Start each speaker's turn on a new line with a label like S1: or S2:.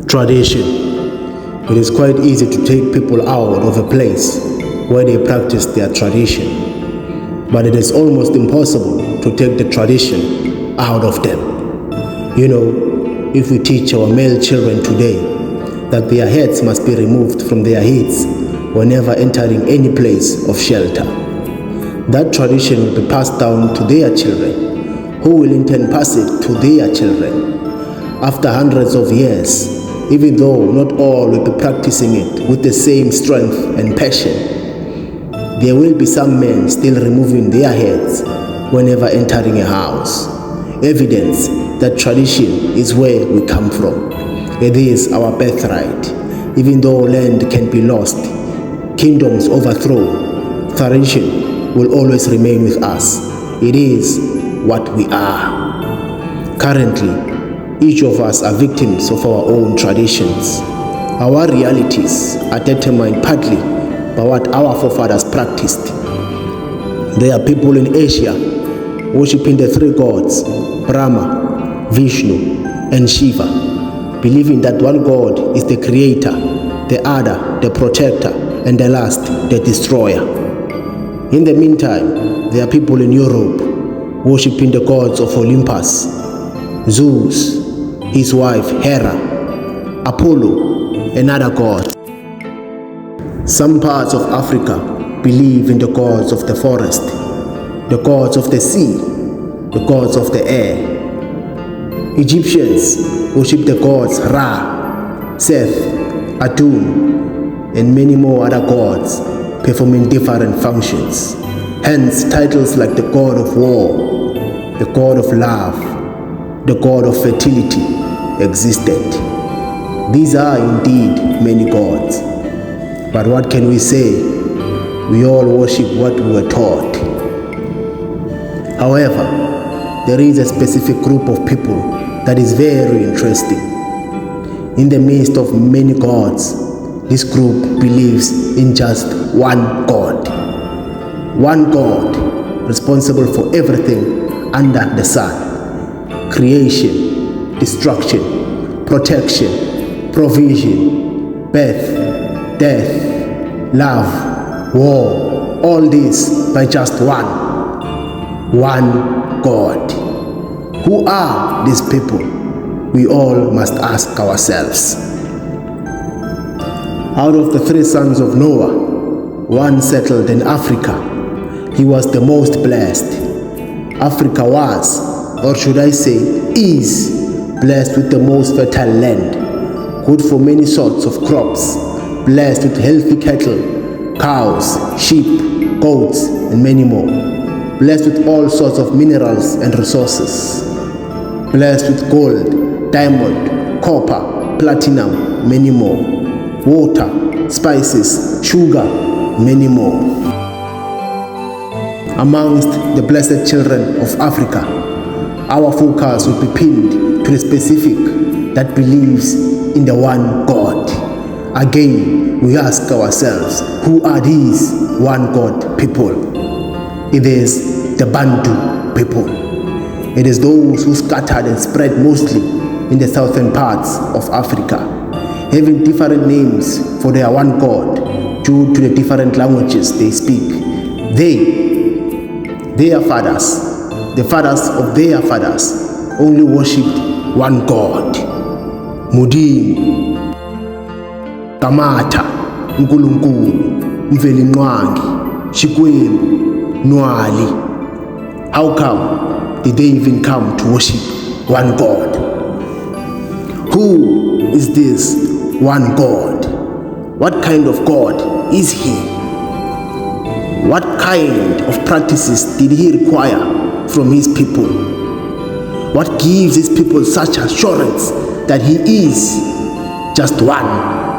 S1: Tradition. It is quite easy to take people out of a place where they practice their tradition, but it is almost impossible to take the tradition out of them. You know, if we teach our male children today that their heads must be removed from their heads whenever entering any place of shelter, that tradition will be passed down to their children, who will in turn pass it to their children. After hundreds of years, even though not all will be practicing it with the same strength and passion, there will be some men still removing their heads whenever entering a house. Evidence that tradition is where we come from. It is our birthright. Even though land can be lost, kingdoms overthrown, tradition will always remain with us. It is what we are. Currently, each of us are victims of our own traditions. Our realities are determined partly by what our forefathers practiced. There are people in Asia worshipping the three gods, Brahma, Vishnu, and Shiva, believing that one God is the creator, the other the protector, and the last the destroyer. In the meantime, there are people in Europe worshipping the gods of Olympus, Zeus, his wife Hera, Apollo, another god. Some parts of Africa believe in the gods of the forest, the gods of the sea, the gods of the air. Egyptians worship the gods Ra, Seth, Atum, and many more other gods performing different functions. Hence, titles like the god of war, the god of love, the god of fertility existed. These are indeed many gods. But what can we say? We all worship what we were taught. However, there is a specific group of people that is very interesting. In the midst of many gods, this group believes in just one God. One God responsible for everything under the sun. Creation, destruction, protection, provision, birth, death, love, war, all this by just one God. Who are these people? We all must ask ourselves. Out of the three sons of Noah, one settled in Africa. He was the most blessed. Africa was, or should I say, is blessed with the most fertile land, good for many sorts of crops, blessed with healthy cattle, cows, sheep, goats, and many more, blessed with all sorts of minerals and resources, blessed with gold, diamond, copper, platinum, many more, water, spices, sugar, many more. Amongst the blessed children of Africa, our focus will be pinned to the specific that believes in the one God. Again, we ask ourselves, who are these one God people? It is the Bantu people. It is those who scattered and spread mostly in the southern parts of Africa, having different names for their one God due to the different languages they speak. Their fathers, the fathers of their fathers, only worshipped one God. Mudimu, Kamata, Nkulunkulu, Mvelinqwangi, Xikwembu, Nwali. How come did they even come to worship one God? Who is this one God? What kind of God is he? What kind of practices did he require from his people? What gives his people such assurance that he is just one?